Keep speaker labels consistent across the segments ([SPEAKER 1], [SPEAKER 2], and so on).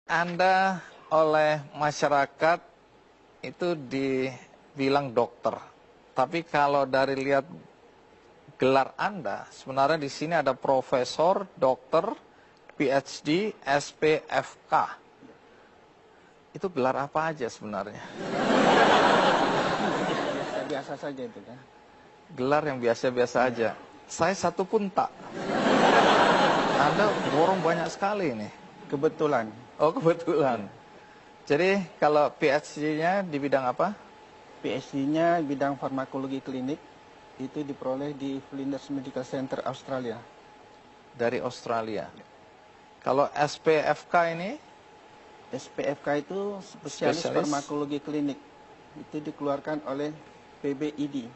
[SPEAKER 1] Anda oleh masyarakat itu dibilang dokter. Tapi kalau dari lihat gelar Anda, sebenarnya di sini ada profesor, dokter, PhD, SPFK. Itu gelar apa aja sebenarnya?
[SPEAKER 2] Biasa saja itu kan.
[SPEAKER 1] Gelar yang biasa-biasa aja. Saya satu pun tak. Anda borong banyak sekali nih.
[SPEAKER 2] Kebetulan.
[SPEAKER 1] Oh, kebetulan. Jadi kalau PhD-nya di bidang apa?
[SPEAKER 2] PhD-nya bidang farmakologi klinik. Itu diperoleh di Flinders Medical Center Australia.
[SPEAKER 1] Dari Australia. Kalau SPFK ini?
[SPEAKER 2] SPFK itu spesialis farmakologi klinik. Itu dikeluarkan oleh PBID,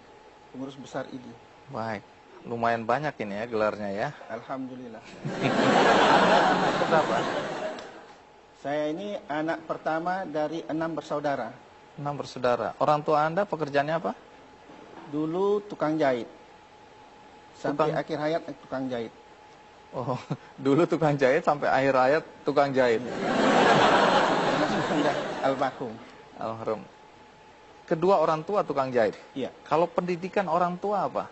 [SPEAKER 2] Pengurus Besar ID.
[SPEAKER 1] Baik. Lumayan banyak ini ya gelarnya ya.
[SPEAKER 2] Alhamdulillah.
[SPEAKER 1] Anda anak berapa?
[SPEAKER 2] Saya ini anak pertama dari 6 bersaudara.
[SPEAKER 1] 6 bersaudara. Orang tua Anda pekerjaannya apa?
[SPEAKER 2] Dulu tukang jahit. Sampai akhir hayat tukang jahit.
[SPEAKER 1] Oh, dulu tukang jahit sampai akhir hayat tukang jahit.
[SPEAKER 2] Almarhum.
[SPEAKER 1] Almarhum. Kedua orang tua tukang jahit.
[SPEAKER 2] Iya.
[SPEAKER 1] Kalau pendidikan orang tua apa?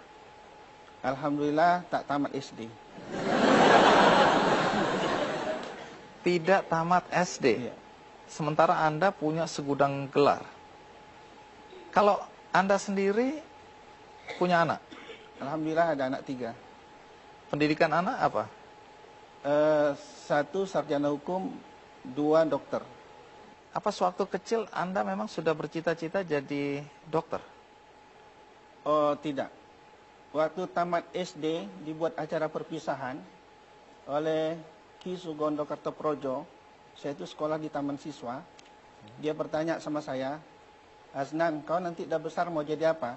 [SPEAKER 2] Alhamdulillah tak tamat SD.
[SPEAKER 1] Tidak tamat SD.
[SPEAKER 2] Iya.
[SPEAKER 1] Sementara Anda punya segudang gelar. Kalau Anda sendiri punya anak?
[SPEAKER 2] Alhamdulillah ada anak 3.
[SPEAKER 1] Pendidikan anak apa?
[SPEAKER 2] 1 sarjana hukum, 2 dokter.
[SPEAKER 1] Apa sewaktu kecil Anda memang sudah bercita-cita jadi dokter?
[SPEAKER 2] Oh tidak. Waktu tamat SD dibuat acara perpisahan oleh Ki Sugondo Kartoprojo. Saya itu sekolah di Taman Siswa. Dia bertanya sama saya, Aznan, kau nanti udah besar mau jadi apa?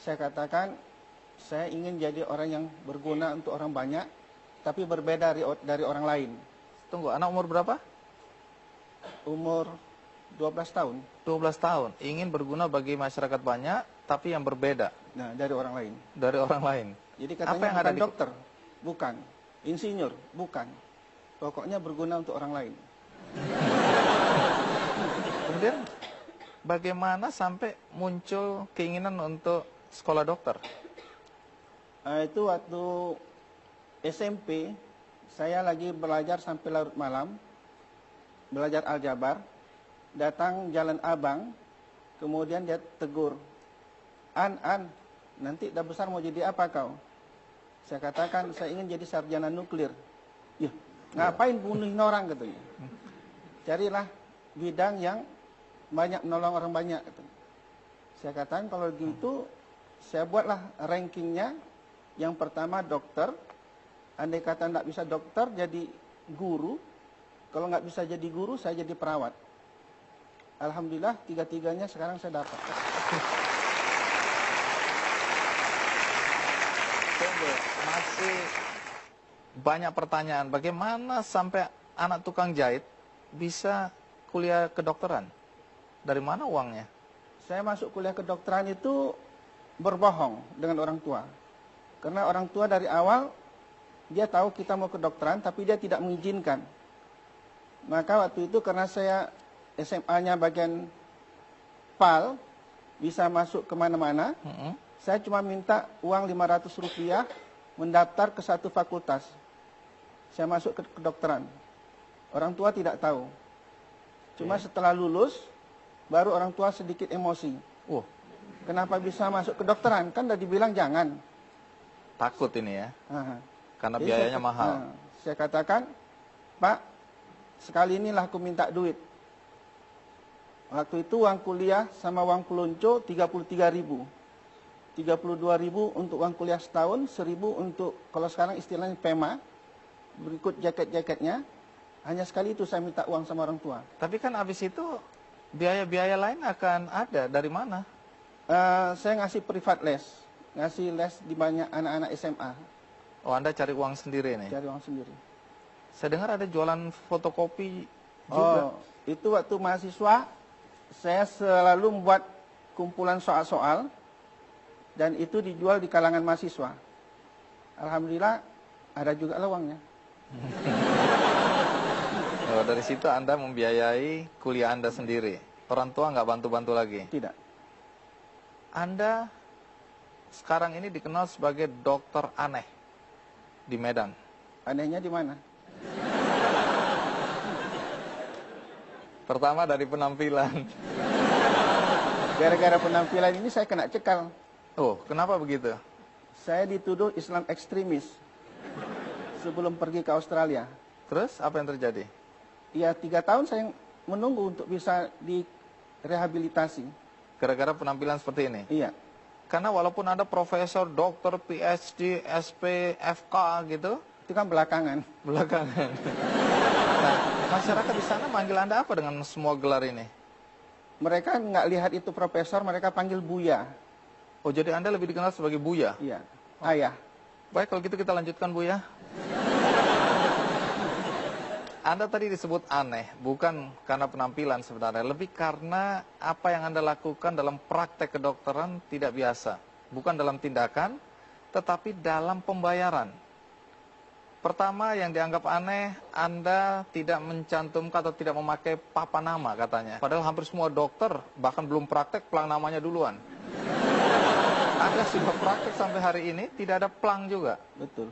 [SPEAKER 2] Saya katakan, saya ingin jadi orang yang berguna untuk orang banyak, tapi berbeda dari orang lain.
[SPEAKER 1] Tunggu, anak umur berapa?
[SPEAKER 2] Umur 12 tahun.
[SPEAKER 1] 12 tahun. Ingin berguna bagi masyarakat banyak, tapi yang berbeda.
[SPEAKER 2] Nah, dari orang lain.
[SPEAKER 1] Dari orang lain.
[SPEAKER 2] Jadi katanya
[SPEAKER 1] apa yang
[SPEAKER 2] bukan
[SPEAKER 1] ada
[SPEAKER 2] dokter, bukan. Insinyur, bukan. Pokoknya berguna untuk orang lain.
[SPEAKER 1] Kemudian, bagaimana sampai muncul keinginan untuk sekolah dokter?
[SPEAKER 2] Itu waktu SMP, saya lagi belajar sampai larut malam, belajar aljabar, datang Jalan Abang, kemudian dia tegur, An, nanti udah besar mau jadi apa kau? Saya katakan, saya ingin jadi sarjana nuklir. Ya, ngapain bunuhin orang katanya. Carilah bidang yang banyak menolong orang banyak. Katanya. Saya katakan kalau gitu, saya buatlah rankingnya. Yang pertama dokter, andai kata tidak bisa dokter jadi guru. Kalau nggak bisa jadi guru, saya jadi perawat. Alhamdulillah, 3-3-nya sekarang saya dapat.
[SPEAKER 1] Masih banyak pertanyaan. Bagaimana sampai anak tukang jahit bisa kuliah kedokteran? Dari mana uangnya?
[SPEAKER 2] Saya masuk kuliah kedokteran itu berbohong dengan orang tua. Karena orang tua dari awal, dia tahu kita mau kedokteran, tapi dia tidak mengizinkan. Maka waktu itu karena saya SMA-nya bagian PAL, bisa masuk kemana-mana, saya cuma minta uang Rp500 mendaftar ke satu fakultas. Saya masuk ke kedokteran. Orang tua tidak tahu. Cuma setelah lulus, baru orang tua sedikit emosi. Kenapa bisa masuk kedokteran? Kan udah dibilang jangan.
[SPEAKER 1] Takut ini ya? Karena
[SPEAKER 2] Jadi
[SPEAKER 1] biayanya mahal.
[SPEAKER 2] Saya katakan, Pak, sekali inilah aku minta duit. Waktu itu uang kuliah sama uang pelunco 33.000. 32.000 untuk uang kuliah setahun, 1.000 untuk, kalau sekarang istilahnya PEMA, berikut jaket-jaketnya. Hanya sekali itu saya minta uang sama orang tua.
[SPEAKER 1] Tapi kan habis itu biaya-biaya lain akan ada. Dari mana?
[SPEAKER 2] Saya ngasih privat les. Ngasih les di banyak anak-anak SMA.
[SPEAKER 1] Oh, Anda cari uang sendiri nih?
[SPEAKER 2] Cari uang sendiri.
[SPEAKER 1] Saya dengar ada jualan fotokopi juga.
[SPEAKER 2] Oh, itu waktu mahasiswa, saya selalu membuat kumpulan soal-soal, dan itu dijual di kalangan mahasiswa. Alhamdulillah, ada juga uangnya.
[SPEAKER 1] Oh, dari situ Anda membiayai kuliah Anda sendiri. Orang tua nggak bantu-bantu lagi.
[SPEAKER 2] Tidak.
[SPEAKER 1] Anda sekarang ini dikenal sebagai dokter aneh di Medan.
[SPEAKER 2] Anehnya di mana?
[SPEAKER 1] Pertama dari penampilan.
[SPEAKER 2] Gara-gara penampilan ini saya kena cekal.
[SPEAKER 1] Oh, kenapa begitu?
[SPEAKER 2] Saya dituduh Islam ekstremis sebelum pergi ke Australia.
[SPEAKER 1] Terus apa yang terjadi?
[SPEAKER 2] Ya 3 tahun saya menunggu untuk bisa direhabilitasi.
[SPEAKER 1] Gara-gara penampilan seperti ini?
[SPEAKER 2] Iya.
[SPEAKER 1] Karena walaupun Anda profesor, dokter, PhD, SP, FK gitu,
[SPEAKER 2] Itu kan belakangan.
[SPEAKER 1] belakangan. Nah, masyarakat di sana manggil Anda apa dengan semua gelar ini?
[SPEAKER 2] Mereka nggak lihat itu profesor, mereka panggil Buya.
[SPEAKER 1] Oh, jadi Anda lebih dikenal sebagai Buya?
[SPEAKER 2] Iya. Ayah.
[SPEAKER 1] Baik, kalau gitu kita lanjutkan, Buya. Anda tadi disebut aneh, bukan karena penampilan sebenarnya, lebih karena apa yang Anda lakukan dalam praktek kedokteran tidak biasa. Bukan dalam tindakan, tetapi dalam pembayaran. Pertama yang dianggap aneh, Anda tidak mencantumkan atau tidak memakai papan nama katanya. Padahal hampir semua dokter, bahkan belum praktek, plang namanya duluan. Anda sudah praktek sampai hari ini, tidak ada plang juga.
[SPEAKER 2] Betul.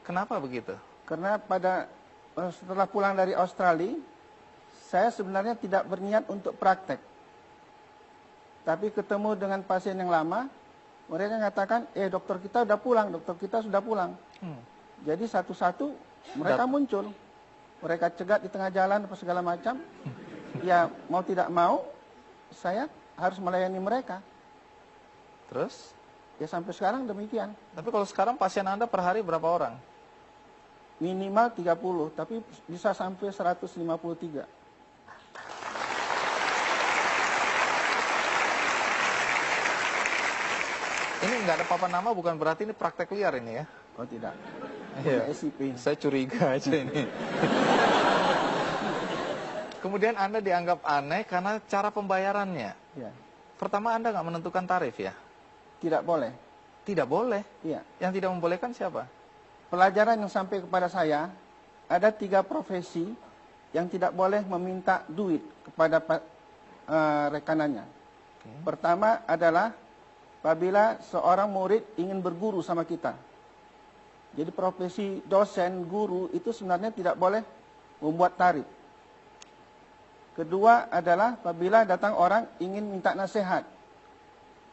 [SPEAKER 1] Kenapa begitu?
[SPEAKER 2] Karena setelah pulang dari Australia, saya sebenarnya tidak berniat untuk praktek. Tapi ketemu dengan pasien yang lama, mereka mengatakan, dokter kita sudah pulang, dokter kita sudah pulang. Jadi satu-satu mereka muncul. Mereka cegat di tengah jalan apa segala macam. Ya mau tidak mau, saya harus melayani mereka.
[SPEAKER 1] Terus?
[SPEAKER 2] Ya sampai sekarang demikian.
[SPEAKER 1] Tapi kalau sekarang pasien Anda per hari berapa orang?
[SPEAKER 2] Minimal 30, tapi bisa sampai 153.
[SPEAKER 1] Ini nggak ada papan nama bukan berarti ini praktek liar ini ya?
[SPEAKER 2] Oh tidak.
[SPEAKER 1] Iya.
[SPEAKER 2] SIP.
[SPEAKER 1] Saya curiga aja ini. Kemudian Anda dianggap aneh karena cara pembayarannya.
[SPEAKER 2] Ya.
[SPEAKER 1] Pertama Anda nggak menentukan tarif ya?
[SPEAKER 2] Tidak boleh.
[SPEAKER 1] Tidak boleh.
[SPEAKER 2] Iya.
[SPEAKER 1] Yang tidak membolehkan siapa?
[SPEAKER 2] Pelajaran yang sampai kepada saya, ada 3 profesi yang tidak boleh meminta duit kepada rekanannya. Pertama adalah apabila seorang murid ingin berguru sama kita. Jadi profesi dosen, guru itu sebenarnya tidak boleh membuat tarif. Kedua adalah apabila datang orang ingin minta nasihat.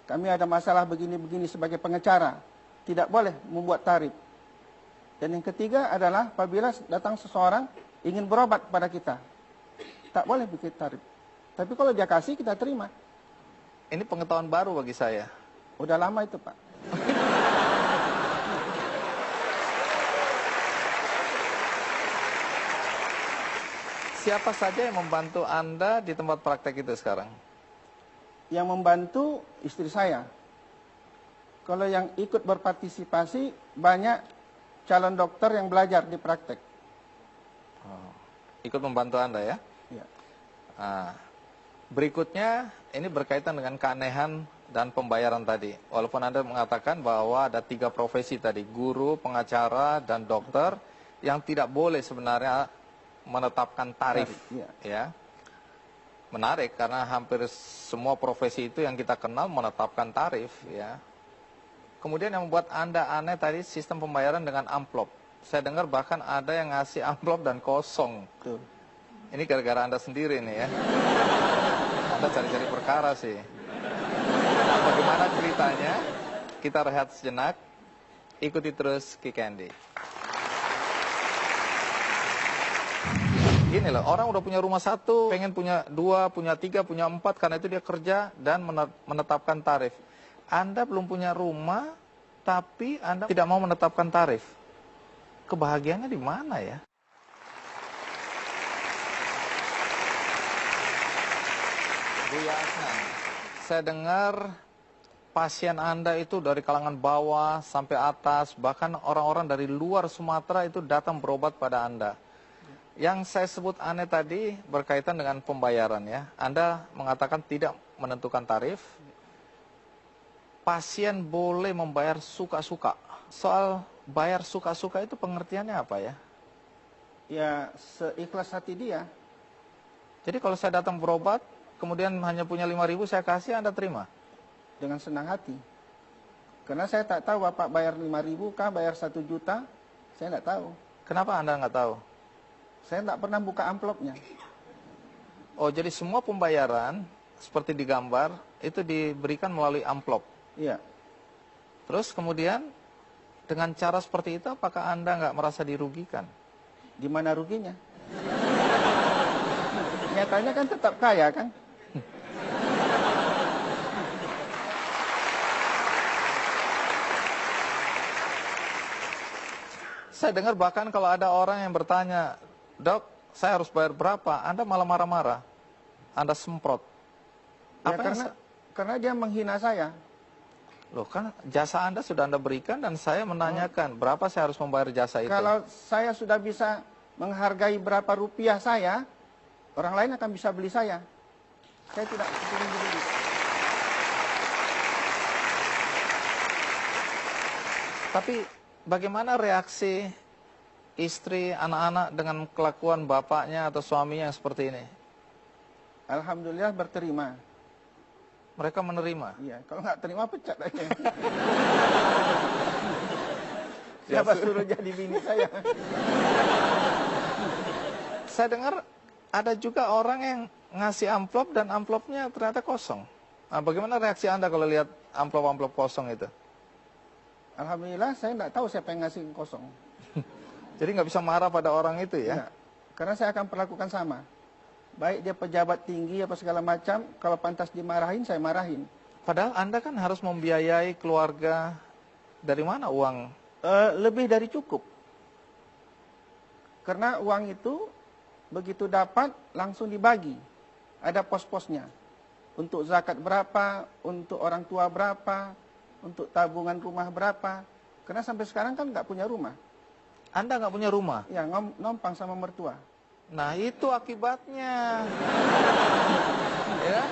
[SPEAKER 2] Kami ada masalah begini-begini sebagai pengacara, tidak boleh membuat tarif. Dan yang ketiga adalah apabila datang seseorang ingin berobat kepada kita, tak boleh bikin tarif. Tapi kalau dia kasih, kita terima.
[SPEAKER 1] Ini pengetahuan baru bagi saya.
[SPEAKER 2] Udah lama itu, Pak.
[SPEAKER 1] Siapa saja yang membantu Anda di tempat praktek itu sekarang?
[SPEAKER 2] Yang membantu istri saya. Kalau yang ikut berpartisipasi, banyak calon dokter yang belajar di praktek.
[SPEAKER 1] Oh, ikut membantu Anda ya?
[SPEAKER 2] Ya.
[SPEAKER 1] Nah, berikutnya ini berkaitan dengan keanehan dan pembayaran tadi. Walaupun Anda mengatakan bahwa ada 3 profesi tadi, guru, pengacara, dan dokter, yang tidak boleh sebenarnya menetapkan tarif. Ya. Menarik karena hampir semua profesi itu yang kita kenal menetapkan tarif. Ya. Kemudian yang membuat Anda aneh tadi sistem pembayaran dengan amplop. Saya dengar bahkan ada yang ngasih amplop dan kosong.
[SPEAKER 2] Betul.
[SPEAKER 1] Ini gara-gara Anda sendiri nih ya. Anda cari-cari perkara sih. Nah, bagaimana ceritanya? Kita rehat sejenak. Ikuti terus Ki Candy. Gini loh, orang udah punya rumah 1, pengen punya 2, punya 3, punya 4, karena itu dia kerja dan menetapkan tarif. Anda belum punya rumah, tapi Anda tidak mau menetapkan tarif. Kebahagiaannya di mana ya? Bu Yasna, saya dengar pasien Anda itu dari kalangan bawah sampai atas, bahkan orang-orang dari luar Sumatera itu datang berobat pada Anda. Yang saya sebut aneh tadi berkaitan dengan pembayaran ya. Anda mengatakan tidak menentukan tarif. Pasien boleh membayar suka-suka. Soal bayar suka-suka itu pengertiannya apa ya?
[SPEAKER 2] Ya seikhlas hati dia.
[SPEAKER 1] Jadi kalau saya datang berobat, kemudian hanya punya 5.000 saya kasih, Anda terima?
[SPEAKER 2] Dengan senang hati. Karena saya tak tahu Bapak bayar 5.000 kah, bayar 1 juta, saya tidak tahu.
[SPEAKER 1] Kenapa Anda nggak tahu?
[SPEAKER 2] Saya tidak pernah buka amplopnya.
[SPEAKER 1] Oh, jadi semua pembayaran seperti digambar itu diberikan melalui amplop.
[SPEAKER 2] Iya.
[SPEAKER 1] Terus kemudian dengan cara seperti itu apakah Anda nggak merasa dirugikan?
[SPEAKER 2] Di mana ruginya? Nyatanya kan tetap kaya kan?
[SPEAKER 1] Saya dengar bahkan kalau ada orang yang bertanya, "Dok, saya harus bayar berapa?" Anda malah marah-marah. Anda semprot.
[SPEAKER 2] Ya,
[SPEAKER 1] Apa yang
[SPEAKER 2] karena dia menghina saya.
[SPEAKER 1] Loh, kan jasa Anda sudah Anda berikan dan saya menanyakan berapa saya harus membayar jasa itu.
[SPEAKER 2] Kalau saya sudah bisa menghargai berapa rupiah saya, orang lain akan bisa beli saya. Saya tidak ingin beli.
[SPEAKER 1] Tapi bagaimana reaksi istri, anak-anak dengan kelakuan bapaknya atau suaminya yang seperti ini?
[SPEAKER 2] Alhamdulillah berterima.
[SPEAKER 1] Mereka menerima.
[SPEAKER 2] Iya, kalau nggak terima pecat aja. Siapa suruh jadi bini saya?
[SPEAKER 1] Saya dengar ada juga orang yang ngasih amplop dan amplopnya ternyata kosong. Nah, bagaimana reaksi Anda kalau lihat amplop-amplop kosong itu?
[SPEAKER 2] Alhamdulillah saya nggak tahu siapa yang ngasih kosong.
[SPEAKER 1] Jadi nggak bisa marah pada orang itu ya?
[SPEAKER 2] Ya, karena saya akan perlakukan sama. Baik dia pejabat tinggi apa segala macam, kalau pantas dimarahin, saya marahin.
[SPEAKER 1] Padahal Anda kan harus membiayai keluarga. Dari mana uang?
[SPEAKER 2] Lebih dari cukup. Karena uang itu begitu dapat langsung dibagi. Ada pos-posnya. Untuk zakat berapa, untuk orang tua berapa, untuk tabungan rumah berapa. Karena sampai sekarang kan nggak punya rumah.
[SPEAKER 1] Anda nggak punya rumah?
[SPEAKER 2] Ya, nompang sama mertua.
[SPEAKER 1] Nah, itu akibatnya. Ya.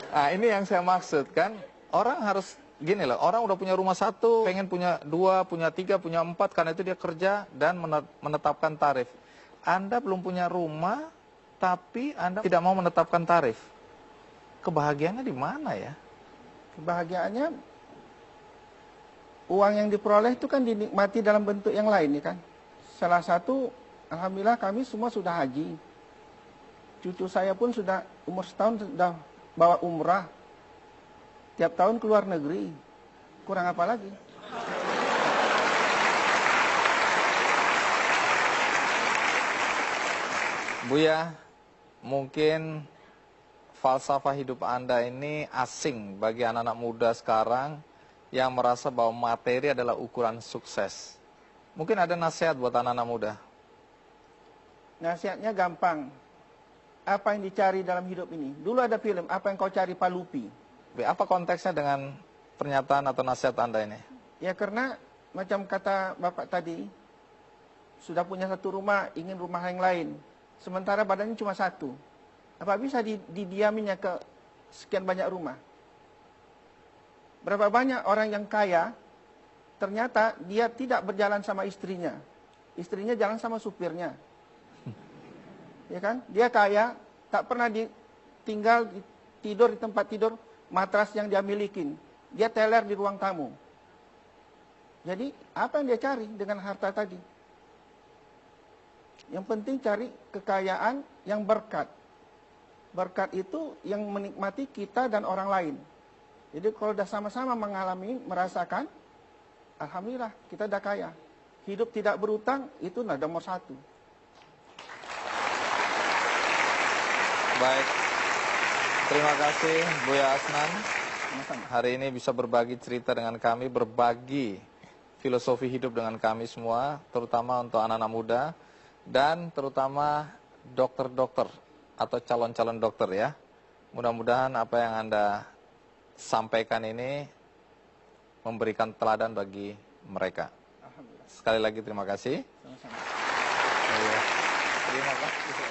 [SPEAKER 1] Nah, ini yang saya maksud kan. Orang harus gini loh, orang udah punya rumah satu, pengen punya 2, punya 3, punya 4, karena itu dia kerja dan menetapkan tarif. Anda belum punya rumah, tapi Anda tidak mau menetapkan tarif. Kebahagiaannya di mana ya?
[SPEAKER 2] Kebahagiaannya, uang yang diperoleh itu kan dinikmati dalam bentuk yang lain, ya kan? Salah satu, alhamdulillah kami semua sudah haji. Cucu saya pun sudah umur setahun sudah bawa umrah. Tiap tahun keluar negeri. Kurang apa lagi?
[SPEAKER 1] Buya, mungkin falsafah hidup Anda ini asing bagi anak-anak muda sekarang yang merasa bahwa materi adalah ukuran sukses. Mungkin ada nasihat buat anak-anak muda.
[SPEAKER 2] Nasihatnya gampang. Apa yang dicari dalam hidup ini? Dulu ada film, Apa Yang Kau Cari Pak Lupi.
[SPEAKER 1] Apa konteksnya dengan pernyataan atau nasihat Anda ini?
[SPEAKER 2] Ya karena macam kata Bapak tadi, sudah punya satu rumah, ingin rumah yang lain. Sementara badannya cuma satu. Apa bisa didiaminya ke sekian banyak rumah? Berapa banyak orang yang kaya, ternyata dia tidak berjalan sama istrinya. Istrinya jalan sama supirnya. Ya kan? Dia kaya, tak pernah tinggal tidur di tempat tidur matras yang dia milikin. Dia teler di ruang tamu. Jadi, apa yang dia cari dengan harta tadi? Yang penting cari kekayaan yang berkat. Berkat itu yang menikmati kita dan orang lain. Jadi kalau sudah sama-sama mengalami, merasakan, alhamdulillah kita sudah kaya. Hidup tidak berutang, itu nomor 1.
[SPEAKER 1] Baik, terima kasih Buya Asnan.
[SPEAKER 2] Sama-sama.
[SPEAKER 1] Hari ini bisa berbagi cerita dengan kami, berbagi filosofi hidup dengan kami semua, terutama untuk anak-anak muda, dan terutama dokter-dokter atau calon-calon dokter ya. Mudah-mudahan apa yang Anda sampaikan ini memberikan teladan bagi mereka.
[SPEAKER 2] Alhamdulillah.
[SPEAKER 1] Sekali lagi terima kasih.
[SPEAKER 2] Sama-sama.
[SPEAKER 1] Iya. Terima kasih.